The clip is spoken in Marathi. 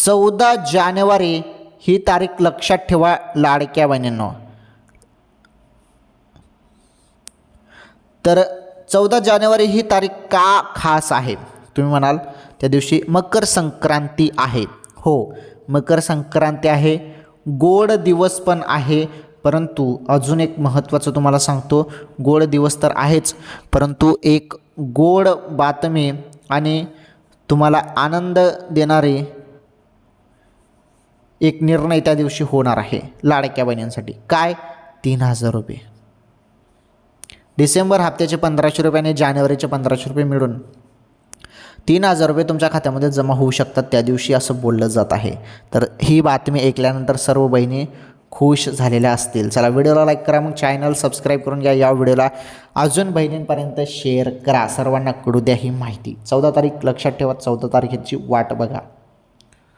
14 जानेवारी ही तारीख लक्षात ठेवा लाडक्या बहिणींनो. तर 14 जानेवारी ही तारीख का खास आहे तुम्ही म्हणाल, त्या दिवशी मकर संक्रांती आहे. हो, मकर संक्रांती आहे, गोड दिवस पण आहे. परंतु अजून एक महत्त्वाचं तुम्हाला सांगतो, गोड दिवस तर आहेच, परंतु एक गोड बातमी आणि तुम्हाला आनंद देणारे एक निर्णय त्या दिवशी होणार आहे लाडक्या बहिणींसाठी. काय? 3000 रुपये. डिसेंबर हप्त्याचे 1500 रुपये आणि जानेवारीचे 1500 रुपये मिळून 3000 रुपये तुमच्या खात्यामध्ये जमा होऊ शकतात त्या दिवशी, असं बोललं जात आहे. तर ही बातमी ऐकल्यानंतर सर्व बहिणी खुश झालेल्या असतील. चला, व्हिडिओला लाईक करा, मग चॅनल सबस्क्राईब करून घ्या. या व्हिडिओला अजून बहिणींपर्यंत शेअर करा, सर्वांना कळू द्या ही माहिती. 14 तारीख लक्षात ठेवा, 14 तारखेची वाट बघा.